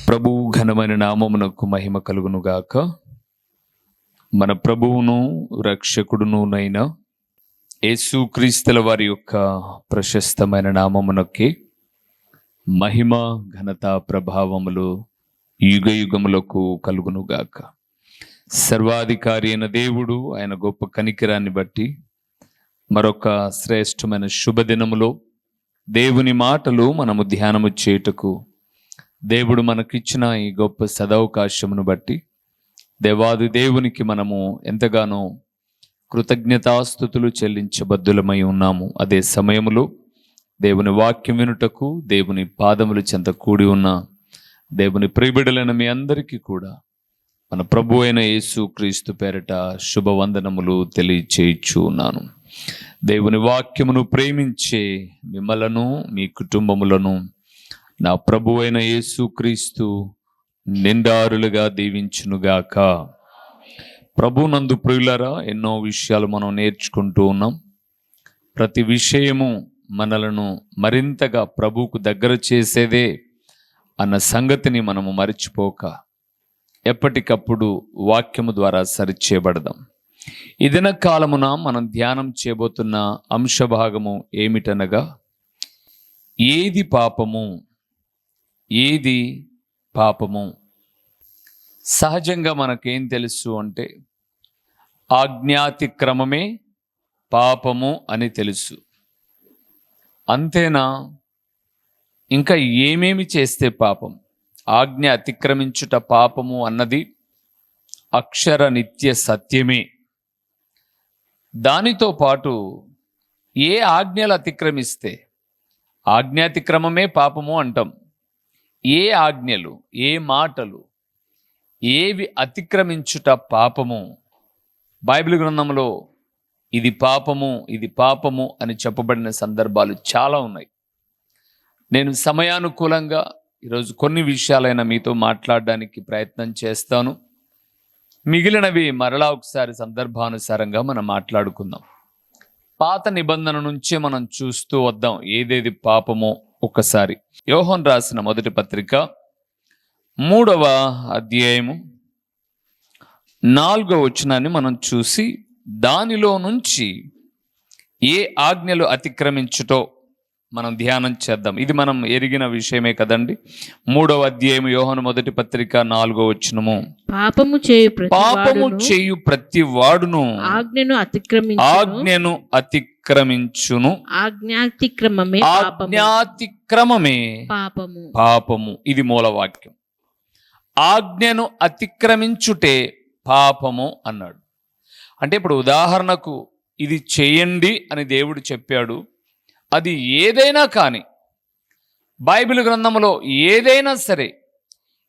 ప్రభు ఘనమైన నామమునకు మహిమ కలుగునుగాక. మన ప్రభువును రక్షకుడునునైన యేసుక్రీస్తుల వారి యొక్క ప్రశస్తమైన నామమునకి మహిమ ఘనత ప్రభావములు యుగయుగములకు కలుగునుగాక. సర్వాధికారి అయిన దేవుడు ఆయన గొప్ప కనికరాన్ని బట్టి మరొక శ్రేష్టమైన శుభదినములో దేవుని మాటలు మనము ధ్యానము చేయుటకు దేవుడు మనకిచ్చిన ఈ గొప్ప సదవకాశమును బట్టి దేవాది దేవునికి మనము ఎంతగానో కృతజ్ఞతాస్తుతులు చెల్లించబద్దులమై ఉన్నాము. అదే సమయములో దేవుని వాక్యం వినుటకు దేవుని పాదముల చెంత కూడి ఉన్న దేవుని ప్రియబిడలైన మీ అందరికీ కూడా మన ప్రభు అయిన యేసుక్రీస్తు పేరట శుభవందనములు తెలియచేయచ్చు ఉన్నాను. దేవుని వాక్యమును ప్రేమించే మిమ్మలను మీ కుటుంబములను నా ప్రభు అయిన యేసుక్రీస్తు నిండారులుగా దీవించునుగాక. ప్రభునందు ప్రియులారా, ఎన్నో విషయాలు మనం నేర్చుకుంటూ ఉన్నాం. ప్రతి విషయము మనలను మరింతగా ప్రభువుకు దగ్గర చేసేదే అన్న సంగతిని మనము మరిచిపోక ఎప్పటికప్పుడు వాక్యము ద్వారా సరిచేయబడదాం. ఈ దిన కాలమున మనం ధ్యానం చేయబోతున్న అంశభాగము ఏమిటనగా, ఏది పాపము, ఏది పాపము. సహజంగా మనకేం తెలుసు అంటే ఆజ్ఞాతిక్రమమే పాపము అని తెలుసు. అంతేనా? ఇంకా ఏమేమి చేస్తే పాపం? ఆజ్ఞ అతిక్రమించుట పాపము అన్నది అక్షర నిత్య సత్యమే. దానితో పాటు ఏ ఆజ్ఞలు అతిక్రమిస్తే ఆజ్ఞాతిక్రమమే పాపము అంటాం. ఏ ఆజ్ఞలు, ఏ మాటలు, ఏవి అతిక్రమించుట పాపము? బైబిల్ గ్రంథంలో ఇది పాపము, ఇది పాపము అని చెప్పబడిన సందర్భాలు చాలా ఉన్నాయి. నేను సమయానుకూలంగా ఈరోజు కొన్ని విషయాలైనా మీతో మాట్లాడడానికి ప్రయత్నం చేస్తాను. మిగిలినవి మరలా ఒకసారి సందర్భానుసారంగా మనం మాట్లాడుకుందాం. పాత నిబంధన నుంచే మనం చూస్తూ వద్దాం ఏదేది పాపమో ఒక్కసారి. యోహాను రాసిన మొదటి పత్రిక 3వ అధ్యాయము 4వ వచనాన్ని మనం చూసి దానిలో నుంచి ఏ ఆజ్ఞలు అతిక్రమించుటో మనం ధ్యానం చేద్దాం. ఇది మనం ఎరిగిన విషయమే కదండి. 3వ అధ్యాయం యోహాను మొదటి పత్రిక 4వ వచనము, పాపము చేయు ప్రతి వాడును ఆజ్ఞను అతిక్రమించును, ఆజ్ఞాతిక్రమమే పాపము. ఇది మూలవాక్యం. ఆజ్ఞను అతిక్రమించుటే పాపము అన్నాడు. అంటే ఇప్పుడు ఉదాహరణకు ఇది చేయండి అని దేవుడు చెప్పాడు. అది ఏదైనా కానీ బైబిల్ గ్రంథంలో ఏదైనా సరే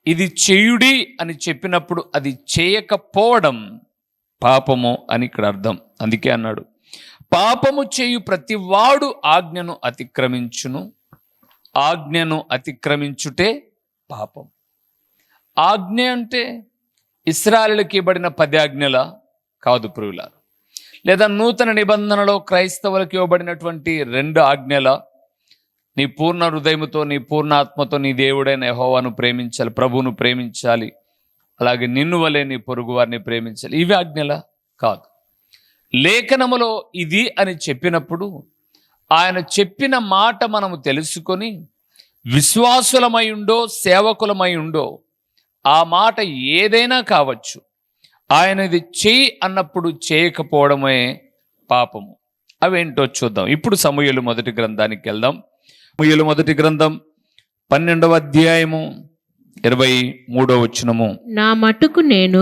ఇది చేయుడి అని చెప్పినప్పుడు అది చేయకపోవడం పాపము అని ఇక్కడ అర్థం. అందుకే అన్నాడు, పాపము చేయు ప్రతి వాడు ఆజ్ఞను అతిక్రమించును, ఆజ్ఞను అతిక్రమించుటే పాపం. ఆజ్ఞ అంటే ఇశ్రాయేలుకి ఇవ్వబడిన 10 ఆజ్ఞల కాదు ప్రియులారా, లేదా నూతన నిబంధనలో క్రైస్తవులకు ఇవ్వబడినటువంటి 2 ఆజ్ఞల, నీ పూర్ణ హృదయముతో, నీ పూర్ణ ఆత్మతో నీ దేవుడైన యెహోవాను ప్రేమించాలి, ప్రభువును ప్రేమించాలి, అలాగే నిన్ను వలె నీ పొరుగు వారిని ప్రేమించాలి. ఇవి ఆజ్ఞల కాదు. లేఖనములో ఇది అని చెప్పినప్పుడు ఆయన చెప్పిన మాట మనము తెలుసుకొని విశ్వాసులమై ఉండో సేవకులమై ఉండో ఆ మాట ఏదైనా కావచ్చు, ఆయనది చెయ్యి అన్నప్పుడు చేయకపోవడమే పాపము. అవేంటో చూద్దాం. ఇప్పుడు సమూయేలు మొదటి గ్రంథానికి వెళ్దాం. సమూయేలు మొదటి గ్రంథం 12వ అధ్యాయము 23వ వచనము, నా మట్టుకు నేను,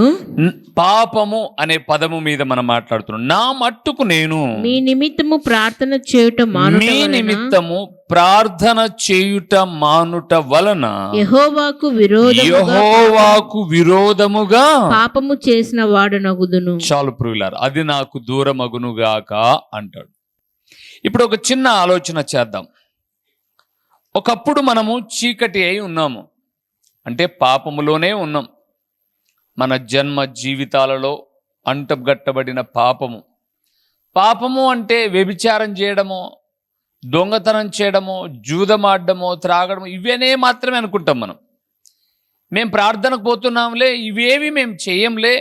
పాపము అనే పదము మీద మనం మాట్లాడుతున్నాం. నా మట్టుకు నేను మీ నిమిత్తము ప్రార్థన చేయుట వలన యెహోవాకు విరోధముగా పాపము చేసిన వాడనగుదును. చాలు ప్రియులారా, అది నాకు దూరమగునుగాక అంటాడు. ఇప్పుడు ఒక చిన్న ఆలోచన చేద్దాం. ఒకప్పుడు మనము చీకటి అయి ఉన్నాము, అంటే పాపములోనే ఉన్నాం. మన జన్మ జీవితాలలో అంటగట్టబడిన పాపము అంటే వ్యభిచారం చేయడమో, దొంగతనం చేయడమో, జూదమాడడమో, త్రాగడమో, ఇవనే మాత్రమే అనుకుంటాం మనం. మేము ప్రార్థనకు పోతున్నాంలే, ఇవేవి మేము చేయంలే,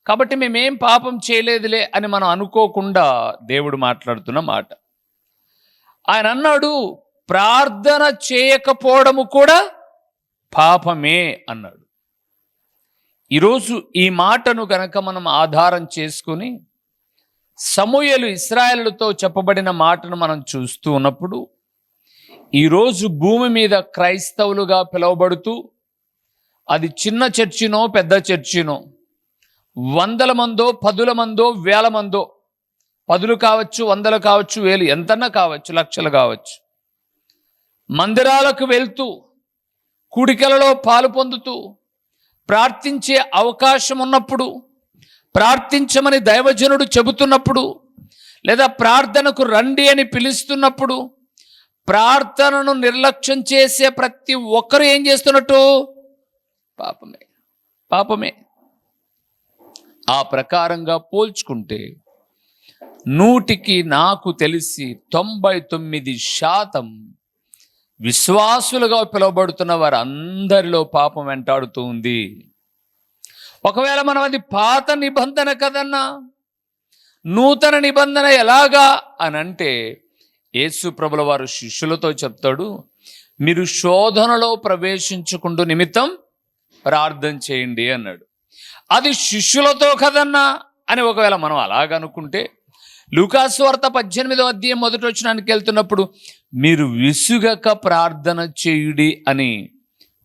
కాబట్టి మేమేం పాపం చేయలేదులే అని మనం అనుకోకుండా దేవుడు మాట్లాడుతున్న మాట. ఆయన అన్నాడు, ప్రార్థన చేయకపోవడము కూడా పాపమే అన్నాడు. ఈరోజు ఈ మాటను గనక మనం ఆధారం చేసుకుని సమూయేలు ఇశ్రాయేలుతో చెప్పబడిన మాటను మనం చూస్తూ ఉన్నప్పుడు, ఈరోజు భూమి మీద క్రైస్తవులుగా పిలువబడుతూ, అది చిన్న చర్చినో పెద్ద చర్చినో, 100 మందో 10 మందో 1000 మందో, 10 కావచ్చు, 100 కావచ్చు, 1000 ఎంతన్నా కావచ్చు, లక్షలు కావచ్చు, మందిరాలకు వెళ్తూ కూడికలలో పాలు పొందుతూ ప్రార్థించే అవకాశం ఉన్నప్పుడు, ప్రార్థించమని దైవజనుడు చెబుతున్నప్పుడు, లేదా ప్రార్థనకు రండి అని పిలుస్తున్నప్పుడు ప్రార్థనను నిర్లక్ష్యం చేసే ప్రతి ఒక్కరు ఏం చేస్తున్నట్టు? పాపమే, పాపమే. ఆ ప్రకారంగా పోల్చుకుంటే 100కి నాకు తెలిసి 99% విశ్వాసులుగా పిలువబడుతున్న వారందరిలో పాపం వెంటాడుతూ ఉంది. ఒకవేళ మనం అది పాత నిబంధన కదన్నా, నూతన నిబంధన ఎలాగా అని అంటే, యేసు ప్రభుల వారు శిష్యులతో చెప్తాడు, మీరు శోధనలో ప్రవేశించుకుంటూ నిమిత్తం ప్రార్థన చేయండి అన్నాడు. అది శిష్యులతో కదన్నా అని ఒకవేళ మనం అలాగనుకుంటే, లూకాసు వార్త 18వ అధ్యాయం 1వ వచనానికి వెళ్తున్నప్పుడు, మీరు విసుగక ప్రార్థన చేయుడి అని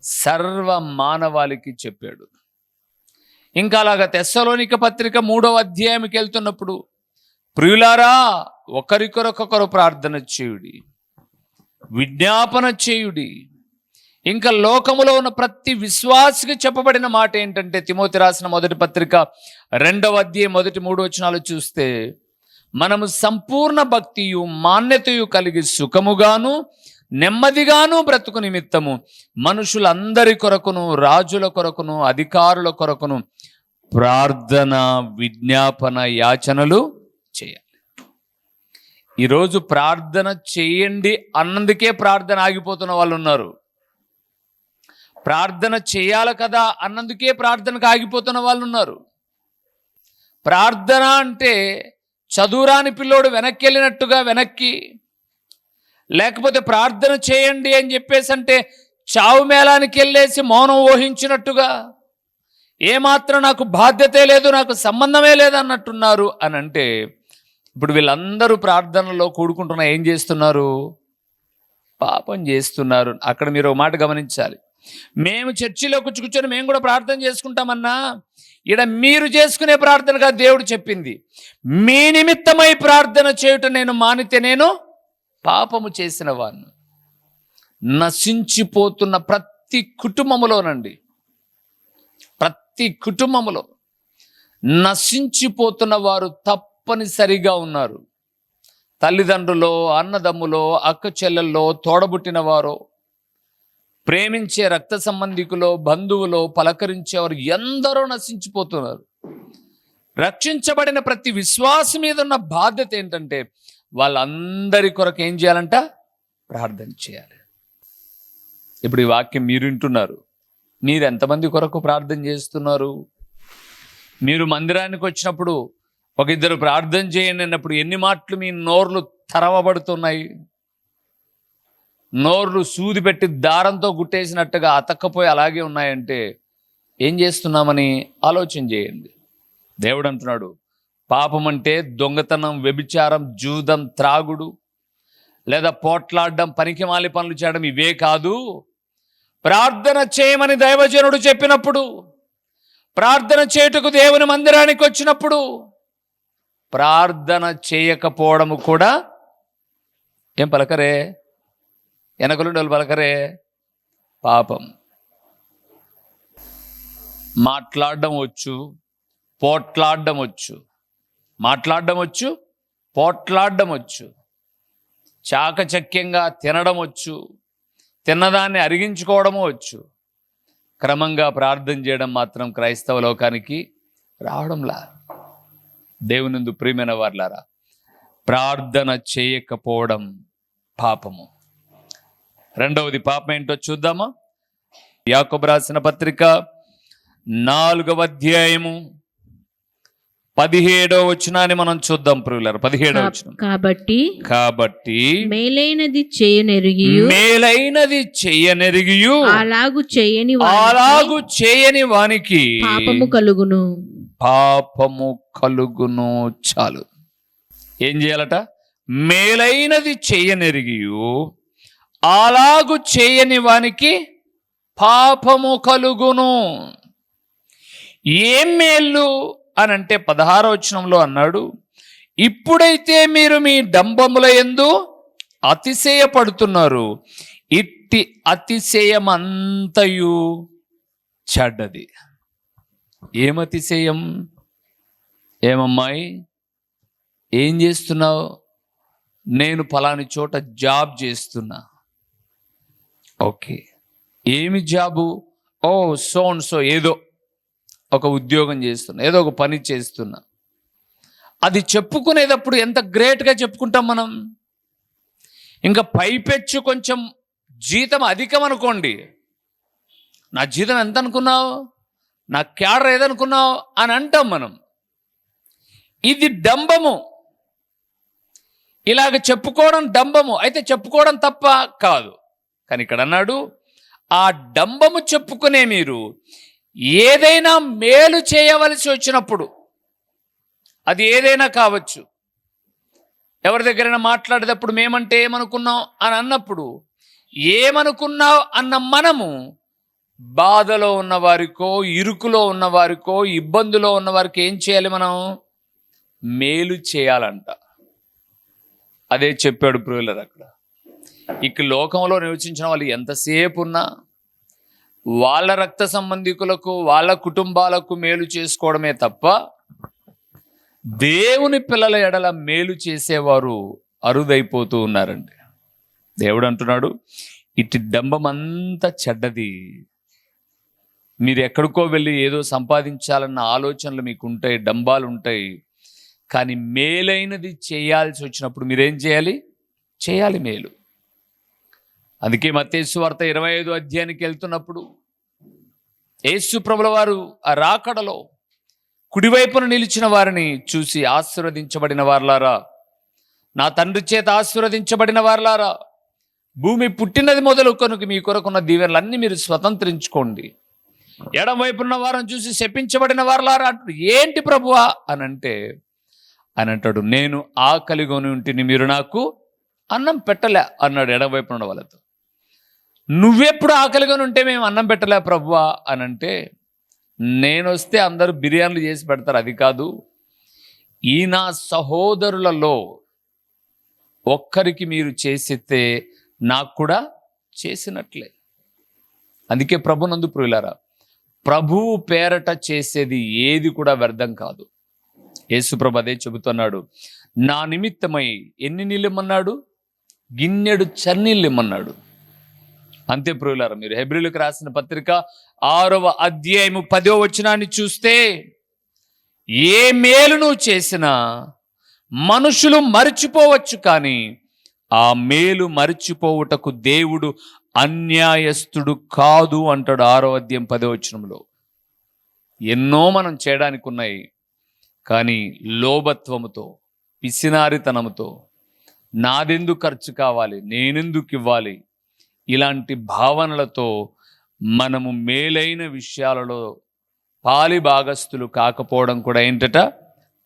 సర్వ మానవాళికి చెప్పాడు. ఇంకా అలాగా తెస్సలోనిక పత్రిక 3వ అధ్యాయంకి వెళ్తున్నప్పుడు, ప్రియులారా ఒకరికొరకొకరు ప్రార్థన చేయుడి, విజ్ఞాపన చేయుడి. ఇంకా లోకములో ఉన్న ప్రతి విశ్వాసికి చెప్పబడిన మాట ఏంటంటే, తిమోతి రాసిన 1వ పత్రిక 2వ అధ్యాయం 1-3 వచనాలు చూస్తే, మనము సంపూర్ణ భక్తియు మాన్యతయు కలిగి సుఖముగాను నెమ్మదిగాను బ్రతుకు నిమిత్తము మనుషులందరి కొరకును, రాజుల కొరకును, అధికారుల కొరకును ప్రార్థన, విజ్ఞాపన, యాచనలు చేయాలి. ఈరోజు ప్రార్థన చేయండి అన్నందుకే ప్రార్థన ఆగిపోతున్న వాళ్ళు ఉన్నారు. ప్రార్థన చేయాలి కదా అన్నందుకే ప్రార్థనకు ఆగిపోతున్న వాళ్ళు ఉన్నారు. ప్రార్థన అంటే చదువురాని పిల్లోడు వెనక్కి వెళ్ళినట్టుగా వెనక్కి, లేకపోతే ప్రార్థన చేయండి అని చెప్పేసి అంటే చావు మేళానికి వెళ్ళేసి మౌనం ఊహించినట్టుగా, ఏమాత్రం నాకు బాధ్యతే లేదు, నాకు సంబంధమే లేదు అన్నట్టున్నారు అని అంటే, ఇప్పుడు వీళ్ళందరూ ప్రార్థనలో కూడుకుంటున్నా ఏం చేస్తున్నారు? పాపం చేస్తున్నారు. అక్కడ మీరు ఒక మాట గమనించాలి. మేము చర్చిలో కూర్చొని మేము కూడా ప్రార్థన చేసుకుంటామన్నా, ఇక్కడ మీరు చేసుకునే ప్రార్థనగా దేవుడు చెప్పింది, మీ నిమిత్తమై ప్రార్థన చేయుట నేను మానితే నేను పాపము చేసిన వాడిని. నశించిపోతున్న ప్రతి కుటుంబములోనండి, ప్రతి కుటుంబములో నశించిపోతున్న వారు తప్పనిసరిగా ఉన్నారు. తల్లిదండ్రులో, అన్నదమ్ములో, అక్క చెల్లెల్లో, తోడబుట్టిన వారో, ప్రేమించే రక్త సంబంధికులో, బంధువులో, పలకరించేవారు ఎందరో నశించిపోతున్నారు. రక్షించబడిన ప్రతి విశ్వాసం మీద ఉన్న బాధ్యత ఏంటంటే, వాళ్ళందరి కొరకు ఏం చేయాలంట? ప్రార్థన చేయాలి. ఇప్పుడు ఈ వాక్యం మీరు వింటున్నారు, మీరు ఎంతమంది కొరకు ప్రార్థన చేస్తున్నారు? మీరు మందిరానికి వచ్చినప్పుడు ఒక ఇద్దరు ప్రార్థన చేయండి అన్నప్పుడు ఎన్ని మాటలు మీ నోర్లు తరవబడుతున్నాయి? నోర్లు సూది పెట్టి దారంతో గుట్టేసినట్టుగా అతక్కపోయి అలాగే ఉన్నాయంటే ఏం చేస్తున్నామని ఆలోచన చేయండి. దేవుడు అంటున్నాడు, పాపం అంటే దొంగతనం, వ్యభిచారం, జూదం, త్రాగుడు, లేదా పోట్లాడడం, పనికిమాలి పనులు చేయడం ఇవే కాదు. ప్రార్థన చేయమని దైవజనుడు చెప్పినప్పుడు, ప్రార్థన చేయుటకు దేవుని మందిరానికి వచ్చినప్పుడు ప్రార్థన చేయకపోవడము కూడా ఏం పలకరే? వెనకలుండి వాళ్ళు పలకరే? పాపం. మాట్లాడడం వచ్చు, పోట్లాడడం వచ్చు, మాట్లాడడం వచ్చు, పోట్లాడడం వచ్చు, చాకచక్యంగా తినడం వచ్చు, తిన్నదాన్ని అరిగించుకోవడము వచ్చు. క్రమంగా ప్రార్థన చేయడం మాత్రం క్రైస్తవ లోకానికి రావడంలా. దేవునిందు ప్రియమైన వారలారా, ప్రార్థన చేయకపోవడం పాపము. రెండవది పాపం ఏంటో చూద్దామా? యాకోబు రాసిన పత్రిక 4వ అధ్యాయము 17వ వచనాన్ని మనం చూద్దాం ప్రియులారా. 17వ వచనం. కాబట్టి మేలైనది చేయనెరిగియు అలాగు చేయని వానికి పాపము కలుగును. చాలు. ఏం చేయాలట? మేలైనది చేయనెరిగియు అలాగు చేయని వానికి పాపము కలుగును. ఏం మేలు అని అంటే 16వ వచనంలో అన్నాడు, ఇప్పుడైతే మీరు మీ డంబముల యందు అతిశయపడుతున్నారు, ఇట్టి అతిశయమంతయు చెడ్డది. ఏమతిశయం? ఏమమ్మాయి ఏం చేస్తున్నావు? నేను ఫలాని చోట జాబ్ చేస్తున్నా. ఓకే, ఏమి జాబు? ఓ సో ఏదో ఒక ఉద్యోగం చేస్తున్నా, ఏదో ఒక పని చేస్తున్నా. అది చెప్పుకునేటప్పుడు ఎంత గ్రేట్గా చెప్పుకుంటాం మనం. ఇంకా పైపెచ్చు కొంచెం జీతం అధికం అనుకోండి, నా జీతం ఎంత అనుకున్నావు, నా క్యాడర్ ఏదనుకున్నావు అని అంటాం మనం. ఇది డంబము. ఇలాగ చెప్పుకోవడం డంబము. అయితే చెప్పుకోవడం తప్ప కాదు. కానీ ఇక్కడ అన్నాడు, ఆ డంబము చెప్పుకునే మీరు ఏదైనా మేలు చేయవలసి వచ్చినప్పుడు, అది ఏదైనా కావచ్చు, ఎవరి దగ్గరైనా మాట్లాడేటప్పుడు మేమంటే ఏమనుకున్నాం అని అన్నప్పుడు, ఏమనుకున్నావు అన్న మనము బాధలో ఉన్నవారికో, ఇరుకులో ఉన్నవారికో, ఇబ్బందులో ఉన్నవారికి ఏం చేయాలి? మనం మేలు చేయాలంట. అదే చెప్పాడు ప్రియులారా అక్కడ. ఇక లోకంలో నివసించిన వాళ్ళు ఎంతసేపు ఉన్నా వాళ్ళ రక్త సంబంధికులకు, వాళ్ళ కుటుంబాలకు మేలు చేసుకోవడమే తప్ప దేవుని పిల్లల ఎడల మేలు చేసేవారు అరుదైపోతూ ఉన్నారండి. దేవుడు అంటున్నాడు, ఇటు డంబమంతా చెడ్డది. మీరు ఎక్కడికో వెళ్ళి ఏదో సంపాదించాలన్న ఆలోచనలు మీకు ఉంటాయి, డంబాలు ఉంటాయి. కానీ మేలైనది చేయాల్సి వచ్చినప్పుడు మీరేం చేయాలి? చేయాలి మేలు. అందుకే మత్తయి సువార్త 25వ అధ్యాయానికి వెళ్తున్నప్పుడు యేసు ప్రభుల వారు ఆ రాకడలో కుడివైపున నిలిచిన వారిని చూసి, ఆశీర్వదించబడిన వారలారా, నా తండ్రి చేత ఆశీర్వదించబడిన వారలారా, భూమి పుట్టినది మొదలుకొనుక మీ కొరకున్న దీవెనలన్నీ మీరు స్వతంత్రించుకోండి. ఎడం వైపున్న వారిని చూసి శపించబడిన వారలారా అంటాడు. ఏంటి ప్రభువా అని అంటే, అని అంటాడు, నేను ఆకలిగొని ఉంటిని, మీరు నాకు అన్నం పెట్టలే అన్నాడు ఎడం వైపున ఉన్న వాళ్ళతో. నువ్వెప్పుడు ఆకలిగానే ఉంటే మేము అన్నం పెట్టలే ప్రభువా అని అంటే, నేను వస్తే అందరూ బిర్యానీలు చేసి పెడతారు, అది కాదు, ఈ నా సహోదరులలో ఒక్కరికి మీరు చేసితే నాకు కూడా చేసినట్లే. అందుకే ప్రభునందు ప్రియులారా, ప్రభువు పేరట చేసేది ఏది కూడా వ్యర్థం కాదు. యేసు ప్రభు అదే చెబుతున్నాడు, నా నిమిత్తమై ఎన్ని నీళ్ళు ఇమ్మన్నాడు? గిన్నెడు చన్నీళ్ళు ఇమ్మన్నాడు. అంతే ప్రియులారా, మీరు హెబ్రీయులకు రాసిన పత్రిక 6వ అధ్యాయము 10వ వచనాన్ని చూస్తే, ఏ మేలు నువ్వు చేసినా మనుషులు మరిచిపోవచ్చు, కానీ ఆ మేలు మరిచిపోవుటకు దేవుడు అన్యాయస్తుడు కాదు అంటాడు 6వ అధ్యాయం 10వ వచనంలో. ఎన్నో మనం చేయడానికి ఉన్నాయి, కానీ లోభత్వముతో, పిసినారితనముతో, నాదెందుకు ఖర్చు కావాలి, నేనెందుకు ఇవ్వాలి, ఇలాంటి భావనలతో మనము మేలైన విషయాలలో పాలి భాగస్థులు కాకపోవడం కూడా ఏంటట?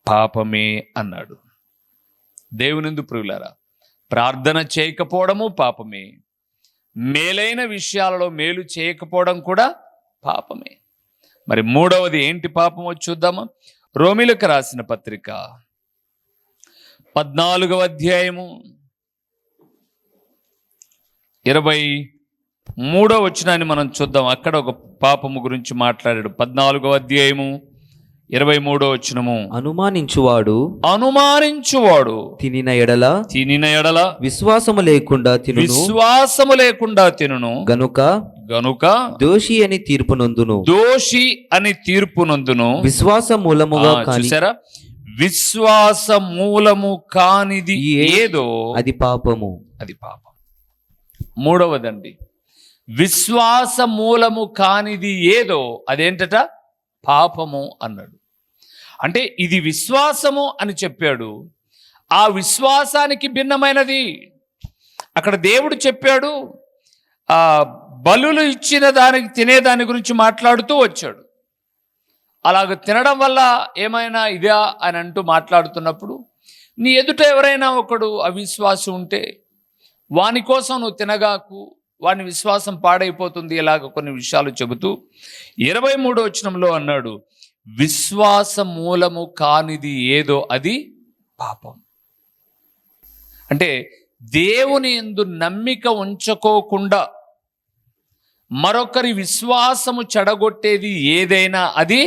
పాపమే అన్నాడు. దేవునిందు ప్రియులారా, ప్రార్థన చేయకపోవడము పాపమే, మేలైన విషయాలలో మేలు చేయకపోవడం కూడా పాపమే. మరి మూడవది ఏంటి పాపమో చూద్దామా? రోమీయులకు రాసిన పత్రిక 14వ అధ్యాయము 23వ వచనాన్ని మనం చూద్దాం. అక్కడ ఒక పాపము గురించి మాట్లాడాడు. 14వ అధ్యాయము 23వ వచనము, అనుమానించువాడు తినిన ఎడల విశ్వాసము లేకుండా తినును గనుక దోషి అని తీర్పు నొందును. విశ్వాస మూలముగా చూసారా, విశ్వాస మూలము కానిది ఏదో అది పాపము. అది పాపం. మూడవదండి, విశ్వాస మూలము కానిది ఏదో అదేంటట? పాపము అన్నాడు. అంటే ఇది విశ్వాసము అని చెప్పాడు. ఆ విశ్వాసానికి భిన్నమైనది అక్కడ దేవుడు చెప్పాడు. ఆ బలులు ఇచ్చిన దానికి తినేదాని గురించి మాట్లాడుతూ వచ్చాడు. అలాగ తినడం వల్ల ఏమైనా ఇదా అని అంటూ మాట్లాడుతున్నప్పుడు, నీ ఎదుట ఎవరైనా ఒకడు అవిశ్వాసి ఉంటే వాని కోసం నువ్వు తినగాకు, వాని విశ్వాసం పాడైపోతుంది, ఇలాగ కొన్ని విషయాలు చెబుతూ 23వ వచనంలో అన్నాడు, విశ్వాస మూలము కానిది ఏదో అది పాపం. అంటే దేవుని యందు నమ్మిక ఉంచుకోకుండా మరొకరి విశ్వాసము చెడగొట్టేది ఏదైనా అది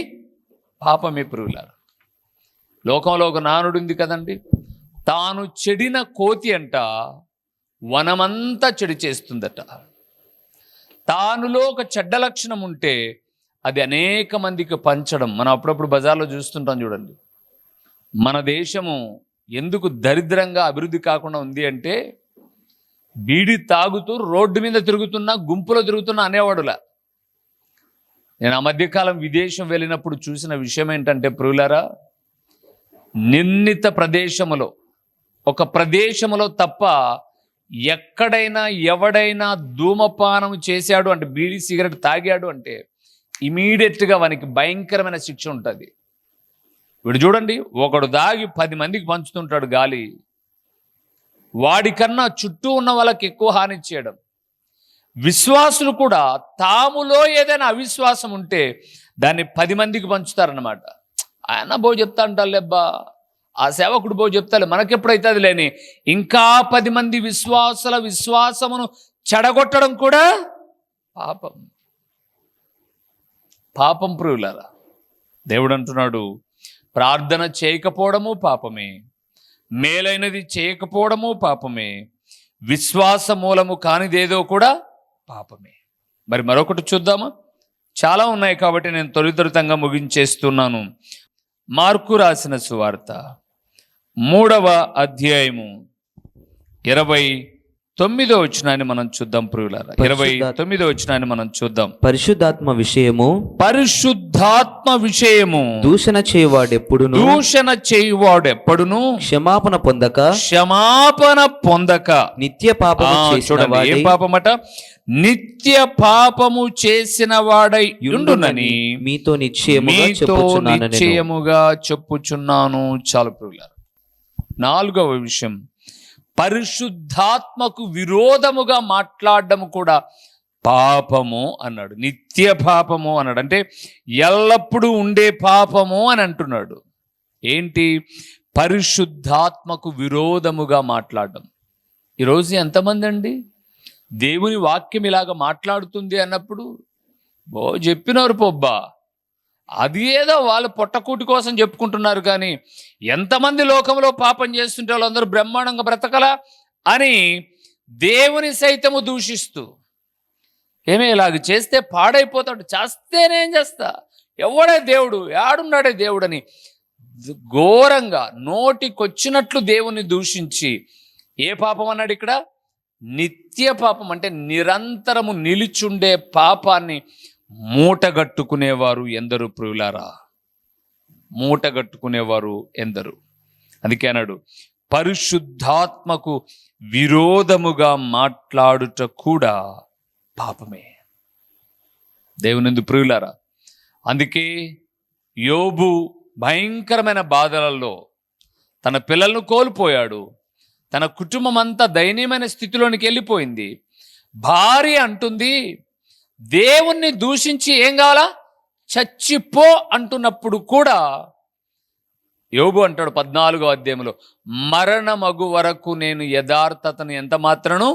పాపమే ప్రియులారా. లోకంలో ఒక నానుడు ఉంది కదండి, తాను చెడిన కోతి అంట వనమంతా చెడు చేస్తుందట. తానులో ఒక చెడ్డ లక్షణం ఉంటే అది అనేక మందికి పంచడం. మనం అప్పుడప్పుడు బజార్లో చూస్తుంటాం చూడండి. మన దేశము ఎందుకు దరిద్రంగా అభివృద్ధి కాకుండా ఉంది అంటే, బీడి తాగుతూ రోడ్డు మీద తిరుగుతున్నా, గుంపులో తిరుగుతున్నా అనేవాడులా. నేను ఆ మధ్యకాలం విదేశం వెళ్ళినప్పుడు చూసిన విషయం ఏంటంటే ప్రియులారా, నిర్ణీత ప్రదేశములో, ఒక ప్రదేశములో తప్ప ఎక్కడైనా ఎవడైనా ధూమపానం చేశాడు అంటే, బీడి సిగరెట్ తాగాడు అంటే ఇమీడియట్గా వానికి భయంకరమైన శిక్ష ఉంటుంది. వీడు చూడండి, ఒకడు దాగి 10 మందికి పంచుతుంటాడు గాలి. వాడికన్నా చుట్టూ ఉన్న వాళ్ళకి ఎక్కువ హాని చేయడం. విశ్వాసులు కూడా తాములో ఏదైనా అవిశ్వాసం ఉంటే దాన్ని 10 మందికి పంచుతారన్నమాట. ఆయన బో చెప్తా అంటారు లేబ్బా, ఆ సేవకుడు బో చెప్తాడు, మనకెప్పుడైతే అది లేని ఇంకా 10 మంది విశ్వాసుల విశ్వాసమును చెడగొట్టడం కూడా పాపం. పాపం ప్రియులారా. దేవుడు అంటున్నాడు, ప్రార్థన చేయకపోవడము పాపమే, మేలైనది చేయకపోవడము పాపమే, విశ్వాస మూలము కానిదేదో కూడా పాపమే. మరి మరొకటి చూద్దామా? చాలా ఉన్నాయి కాబట్టి నేను త్వరితంగా ముగించేస్తున్నాను. మార్కు రాసిన సువార్త 3వ అధ్యాయము 29వ వచనాన్ని మనం చూద్దాం ప్రియులారా. 29వ వచనాన్ని మనం చూద్దాం. పరిశుద్ధాత్మ విషయము దూషణ చేయువాడెప్పుడును క్షమాపణ పొందక నిత్య పాపము చూడండి, ఏ పాపమట? నిత్య పాపము చేసిన వాడై ఉండునని మీతో నిశ్చయముగా చెప్పుచున్నాను. చాలు ప్రియులారా. 4వ విషయం, పరిశుద్ధాత్మకు విరోధముగా మాట్లాడడం కూడా పాపము అన్నాడు. నిత్య పాపము అన్నాడు, అంటే ఎల్లప్పుడూ ఉండే పాపము అని అంటున్నాడు. ఏంటి? పరిశుద్ధాత్మకు విరోధముగా మాట్లాడడం. ఈరోజు ఎంతమంది అండి దేవుని వాక్యం ఇలాగ మాట్లాడుతుంది అన్నప్పుడు చెప్పినారు పొబ్బా, అది ఏదో వాళ్ళ పొట్టకూటి కోసం చెప్పుకుంటున్నారు, కానీ ఎంతమంది లోకంలో పాపం చేస్తుంటే వాళ్ళందరూ బ్రహ్మాండంగా బ్రతకలా అని దేవుని సైతము దూషిస్తూ, ఏమే ఇలాగ చేస్తే పాడైపోతాడు, చేస్తేనేం చేస్తా, ఎవడే దేవుడు, యాడున్నాడే దేవుడు అని ఘోరంగా నోటికొచ్చినట్లు దేవుని దూషించి, ఏ పాపం అన్నాడు ఇక్కడ? నిత్య పాపం, అంటే నిరంతరము నిలిచుండే పాపాన్ని మూటగట్టుకునేవారు ఎందరు ప్రియులారా, మూటగట్టుకునేవారు ఎందరు. అందుకే అన్నాడు, పరిశుద్ధాత్మకు విరోధముగా మాట్లాడుట కూడా పాపమే. దేవునిందు ప్రియులారా. అందుకే యోబు భయంకరమైన బాధలలో తన పిల్లలను కోల్పోయాడు. తన కుటుంబం అంతా దయనీయమైన స్థితిలోనికి వెళ్ళిపోయింది. భార్య అంటుంది, దేవుణ్ణి దూషించి ఏం కావాలా, చచ్చిపో అంటున్నప్పుడు కూడా యోబు అంటాడు 14వ అధ్యాయంలో, మరణమగు వరకు నేను యథార్థతను ఎంత మాత్రను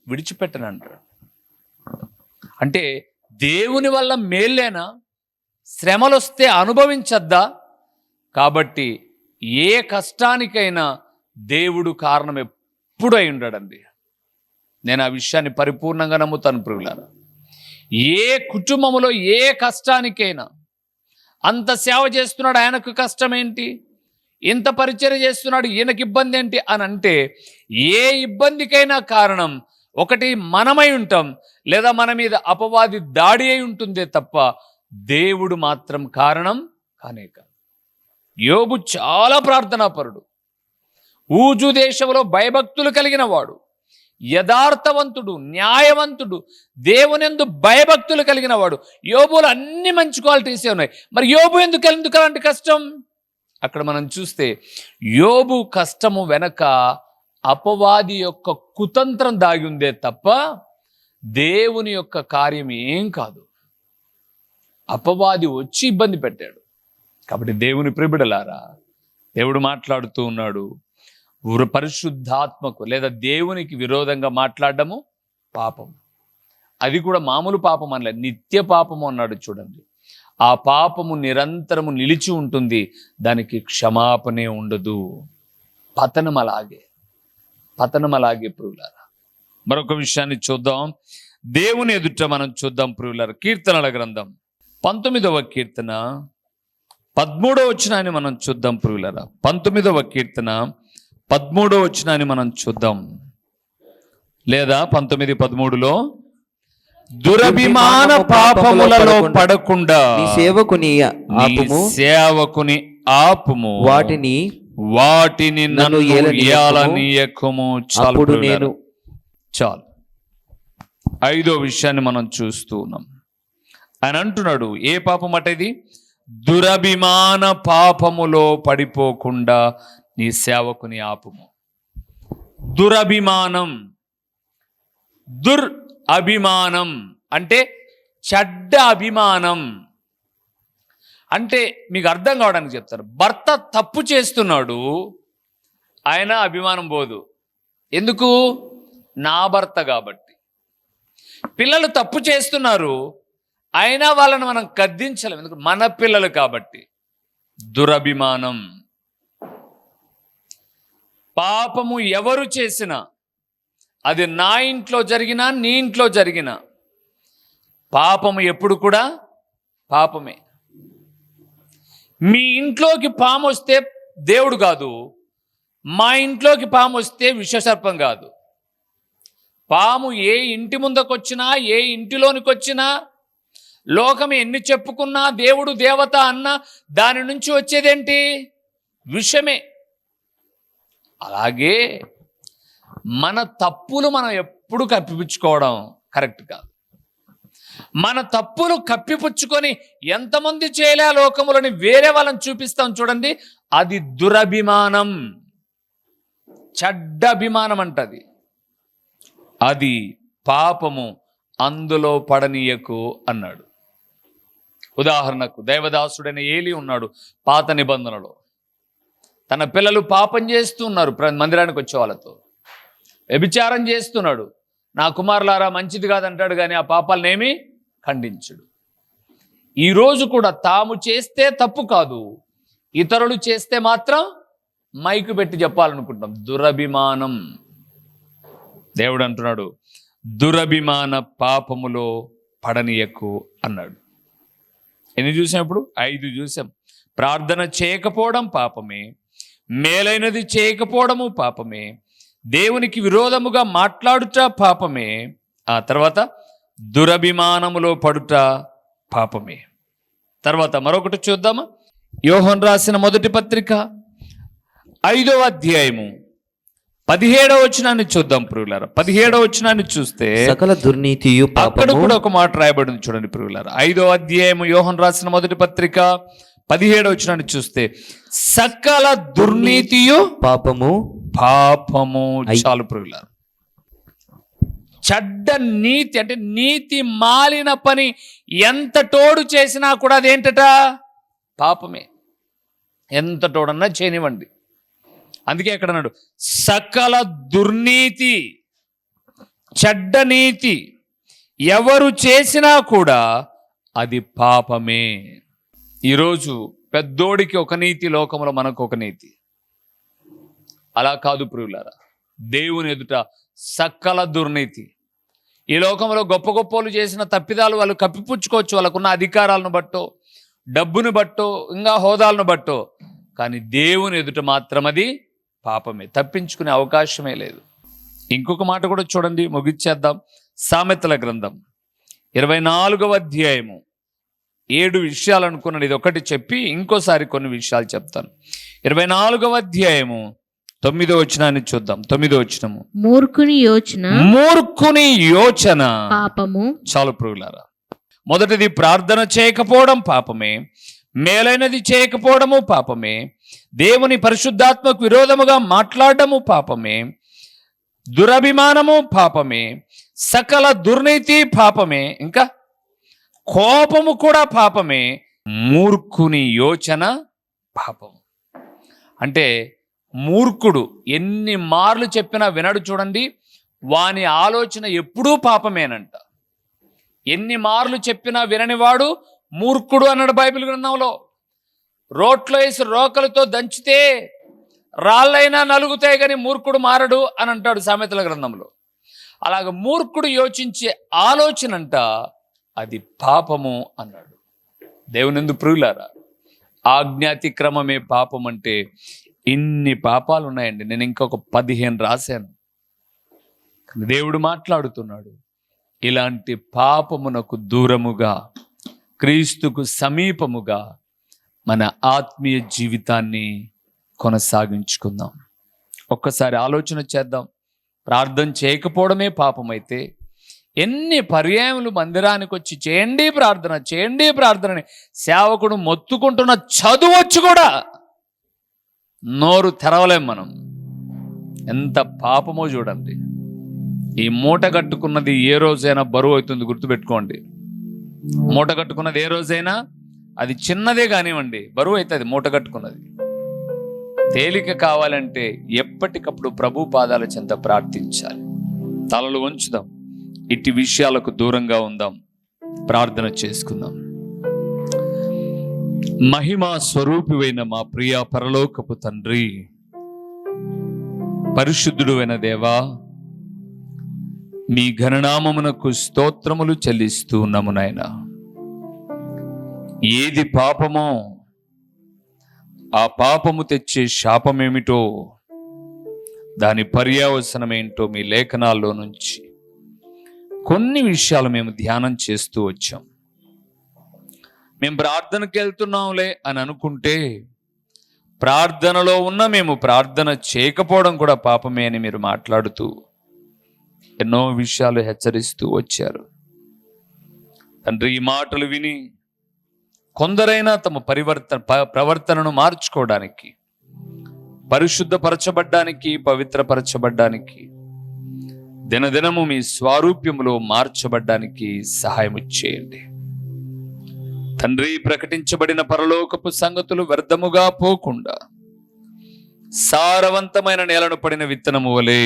విడిచిపెట్టను అంటాడు. అంటే దేవుని వల్ల మేలేనా? శ్రమలు వస్తే అనుభవించద్దా? కాబట్టి ఏ కష్టానికైనా దేవుడు కారణం ఎప్పుడై ఉండడండి. నేను ఆ విషయాన్ని పరిపూర్ణంగా నమ్ముతాను ప్రియులారా. ఏ కుటుంబంలో ఏ కష్టానికైనా, అంత సేవ చేస్తున్నాడు ఆయనకు కష్టం ఏంటి, ఇంత పరిచర్య చేస్తున్నాడు ఈయనకి ఇబ్బంది ఏంటి అని అంటే, ఏ ఇబ్బందికైనా కారణం ఒకటి మనమై ఉంటాం, లేదా మన మీద అపవాది దాడి అయి ఉంటుందే తప్ప దేవుడు మాత్రం కారణం కానే కాదు. యోబు చాలా ప్రార్థనాపరుడు, ఊజు దేశంలో భయభక్తులు కలిగిన వాడు, యథార్థవంతుడు, న్యాయవంతుడు, దేవునియందు భయభక్తులు కలిగిన వాడు. యోబులో అన్ని మంచి క్వాలిటీసే ఉన్నాయి. మరి యోబు ఎందుకు అలాంటి కష్టం? అక్కడ మనం చూస్తే యోబు కష్టము వెనక అపవాది యొక్క కుతంత్రం దాగి ఉందే తప్ప దేవుని యొక్క కార్యం ఏం కాదు. అపవాది వచ్చి ఇబ్బంది పెట్టాడు. కాబట్టి దేవుని ప్రిబిడలారా, దేవుడు మాట్లాడుతూ ఉన్నాడు, పరిశుద్ధాత్మకు లేదా దేవునికి విరోధంగా మాట్లాడడము పాపం. అది కూడా మామూలు పాపం అనలే, నిత్య పాపము అన్నాడు. చూడండి, ఆ పాపము నిరంతరము నిలిచి ఉంటుంది, దానికి క్షమాపణే ఉండదు. పతనం అలాగే ప్రియులారా. మరొక విషయాన్ని చూద్దాం, దేవుని ఎదుట మనం చూద్దాం ప్రియులారా. కీర్తనల గ్రంథం 19వ కీర్తన 13వ వచనాన్ని మనం చూద్దాం ప్రియులారా. 19వ కీర్తన 13వ వచనాన్ని మనం చూద్దాం, లేదా 19:13లో దురభిమాన పాపములలో పడకుండా నీ సేవకుని ఆపుము, వాటిని నన్ను ఏలనీయకుము. చాలు. 5వ విషయాన్ని మనం చూస్తూ ఉన్నాం. ఆయన అంటున్నాడు, ఏ పాపం అట ఇది? దురభిమాన పాపములో పడిపోకుండా నీ సేవకుని ఆపుము. దురభిమానం, అభిమానం అంటే చెడ్డ అభిమానం. అంటే మీకు అర్థం కావడానికి చెప్తారు. భర్త తప్పు చేస్తున్నాడు, ఆయన అభిమానం పోదు. ఎందుకు? నా భర్త కాబట్టి. పిల్లలు తప్పు చేస్తున్నారు, అయినా వాళ్ళని మనం గద్దించలేం, ఎందుకు? మన పిల్లలు కాబట్టి. దురభిమానం. పాపము ఎవరు చేసినా, అది నా ఇంట్లో జరిగినా నీ ఇంట్లో జరిగినా, పాపము ఎప్పుడు కూడా పాపమే. మీ ఇంట్లోకి పాము వస్తే దేవుడు కాదు, మా ఇంట్లోకి పాము వస్తే విషసర్పం కాదు. పాము ఏ ఇంటి ముందుకొచ్చినా, ఏ ఇంటిలోనికి వచ్చినా, లోకం ఎన్ని చెప్పుకున్నా, దేవుడు దేవత అన్నా, దాని నుంచి వచ్చేదేంటి? విషమే. అలాగే మన తప్పులు మనం ఎప్పుడు కప్పిపుచ్చుకోవడం కరెక్ట్ కాదు. మన తప్పులు కప్పిపుచ్చుకొని ఎంతమంది చేయలే లోకములని వేరే వాళ్ళని చూపిస్తాం చూడండి, అది దురభిమానం, చెడ్డ అభిమానం అంటది. అది పాపము, అందులో పడనీయకు అన్నాడు. ఉదాహరణకు దైవదాసుడైన ఏలీ ఉన్నాడు పాత నిబంధనలో. తన పిల్లలు పాపం చేస్తున్నారు, మందిరానికి వచ్చే వాళ్ళతో వ్యభిచారం చేస్తున్నాడు. నా కుమారులారా మంచిది కాదంటాడు, కానీ ఆ పాపాలనేమి ఖండించడు. ఈరోజు కూడా తాము చేస్తే తప్పు కాదు, ఇతరులు చేస్తే మాత్రం మైకు పెట్టి చెప్పాలనుకుంటాం. దురభిమానం. దేవుడు అంటున్నాడు, దురభిమాన పాపములో పడనీయకు అన్నాడు. ఎన్ని చూసాం ఇప్పుడు? 5 చూసాం. ప్రార్థన చేయకపోవడం పాపమే, మేలైనది చేయకపోవడము పాపమే, దేవునికి విరోధముగా మాట్లాడుట పాపమే, ఆ తర్వాత దురభిమానములో పడుట పాపమే. తర్వాత మరొకటి చూద్దామా? యోహన్ రాసిన మొదటి పత్రిక 5వ అధ్యాయము 17వ వచనాన్ని చూద్దాం ప్రియులారా. 17వ వచనాన్ని చూస్తే సకల దుర్నీతియు అక్కడ కూడా ఒక మాట రాయబడింది చూడండి ప్రియులారా. 5వ అధ్యాయము యోహన్ రాసిన మొదటి పత్రిక 17వ వచనాన్ని చూస్తే సకల దుర్నీతియు పాపము. చాలు ప్రియులారా. చెడ్డ నీతి అంటే నీతి మాలిన పని ఎంత తోడు చేసినా కూడా అదేంటట? పాపమే. ఎంత తోడన్నా చేయనివ్వండి. అందుకే ఎక్కడ అన్నాడు, సకల దుర్నీతి, చెడ్డ నీతి ఎవరు చేసినా కూడా అది పాపమే. ఈరోజు పెద్దోడికి ఒక నీతి, లోకంలో మనకు ఒక నీతి. అలా కాదు ప్రియులారా. దేవుని ఎదుట సకల దుర్నీతి. ఈ లోకంలో గొప్ప గొప్పలు చేసిన తప్పిదాలు వాళ్ళు కప్పిపుచ్చుకోవచ్చు, వాళ్ళకున్న అధికారాలను బట్టో, డబ్బును బట్టో, ఇంకా హోదాలను బట్టో. కానీ దేవుని ఎదుట మాత్రం అది పాపమే, తప్పించుకునే అవకాశమే లేదు. ఇంకొక మాట కూడా చూడండి, ముగిచ్చేద్దాం. సామెతల గ్రంథం 24వ అధ్యాయము 7 విషయాలు అనుకున్నాను, ఇది ఒకటి చెప్పి ఇంకోసారి కొన్ని విషయాలు చెప్తాను. 24వ అధ్యాయము 9వ వచనాన్ని చూద్దాం. 9వ వచనము, మూర్ఖుని యోచన పాపము. చాలు ప్రియులారా, మొదటిది ప్రార్థన చేయకపోవడం పాపమే, మేలైనది చేయకపోవడము పాపమే, దేవుని పరిశుద్ధాత్మకు విరోధముగా మాట్లాడము పాపమే, దురభిమానము పాపమే, సకల దుర్నీతి పాపమే, ఇంకా కోపము కూడా పాపమే, మూర్ఖుని యోచన పాపము. అంటే మూర్ఖుడు ఎన్ని మార్లు చెప్పినా వినడు చూడండి, వాని ఆలోచన ఎప్పుడూ పాపమేనంట. ఎన్ని మార్లు చెప్పినా విననివాడు మూర్ఖుడు అన్నాడు బైబిల్ గ్రంథంలో. రోట్లో వేసి రోకలతో దంచితే రాళ్ళైనా నలుగుతాయి కానీ మూర్ఖుడు మారడు అని అంటాడు సామెతల గ్రంథంలో. అలాగ మూర్ఖుడు యోచించే ఆలోచన అంట అది పాపము అన్నాడు. దేవునిందు ప్రియులారా, ఆజ్ఞాతిక్రమమే పాపం అంటే ఇన్ని పాపాలు ఉన్నాయండి. నేను ఇంకొక 15 రాశాను. దేవుడు మాట్లాడుతున్నాడు, ఇలాంటి పాపమునకు దూరముగా క్రీస్తుకు సమీపముగా మన ఆత్మీయ జీవితాన్ని కొనసాగించుకుందాం. ఒక్కసారి ఆలోచన చేద్దాం. ప్రార్థన చేయకపోవడమే పాపమైతే ఎన్ని పర్యాయములు మందిరానికి వచ్చి చేయండి ప్రార్థన సేవకుడు మొత్తుకుంటున్న చదువచ్చు కూడా నోరు తెరవలేం మనం. ఎంత పాపమో చూడండి. ఈ మూట కట్టుకున్నది ఏ రోజైనా బరువు అవుతుంది, గుర్తుపెట్టుకోండి. మూట కట్టుకున్నది ఏ రోజైనా అది చిన్నదే కానివ్వండి, బరువు అవుతుంది. మూట కట్టుకున్నది తేలిక కావాలంటే ఎప్పటికప్పుడు ప్రభు పాదాల చెంత ప్రార్థించాలి. తలలు వంచుదాం, ఇట్టి విషయాలకు దూరంగా ఉందాం, ప్రార్థన చేసుకుందాం. మహిమా స్వరూపివైన మా ప్రియ పరలోకపు తండ్రి, పరిశుద్ధుడు అయిన దేవా, మీ ఘననామమునకు స్తోత్రములు చెల్లిస్తూ ఉన్నాము నాయనా. ఏది పాపమో ఆ పాపము తెచ్చే శాపమేమిటో, దాని పర్యావసనమేంటో మీ లేఖనాల్లో నుంచి కొన్ని విషయాలు మేము ధ్యానం చేస్తూ వచ్చాం. మేము ప్రార్థనకి వెళ్తున్నాంలే అని అనుకుంటే ప్రార్థనలో ఉన్న మేము ప్రార్థన చేయకపోవడం కూడా పాపమే అని మీరు మాట్లాడుతూ ఎన్నో విషయాలు హెచ్చరిస్తూ వచ్చారు. తండ్రి, ఈ మాటలు విని కొందరైనా తమ ప్రవర్తనను మార్చుకోవడానికి, పరిశుద్ధపరచబడ్డానికి, పవిత్రపరచబడ్డానికి, దినదినము మీ స్వారూప్యములో మార్చబడ్డానికి సహాయం చేయండి తండ్రి. ప్రకటించబడిన పరలోకపు సంగతులు వ్యర్థముగా పోకుండా సారవంతమైన నేలను పడిన విత్తనము వలె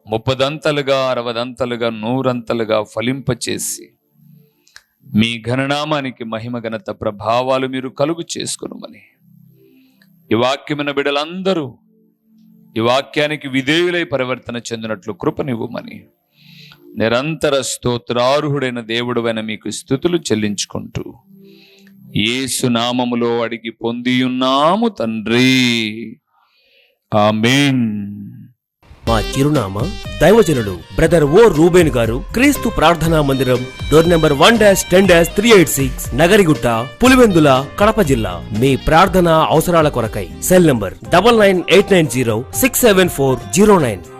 30 అంతలుగా 60 అంతలుగా 100 అంతలుగా ఫలింపచేసి మీ ఘననామానికి మహిమ ఘనత ప్రభావాలు మీరు కలుగు చేసుకొనుమని, ఈ వాక్యమైన బిడ్డలందరూ ఈ వాక్యానికి విధేయులై పరివర్తన చెందినట్లు కృపనివ్వమని నిరంతర స్తోత్రార్హుడైన దేవుడైన మీకు స్తుతులు చెల్లించుకుంటూ యేసు నామములో అడిగి పొందియున్నాము తండ్రి, ఆమేన్. మా చిరునామా దైవజనుడు బ్రదర్ ఓ రూబేన్ గారు, క్రీస్తు ప్రార్థనా మందిరం, డోర్ నెంబర్ 1-10-386, నగరిగుట్ట, పులివెందుల, కడప జిల్లా. మీ ప్రార్థనా అవసరాల కొరకై సెల్ నంబర్ 9989067409.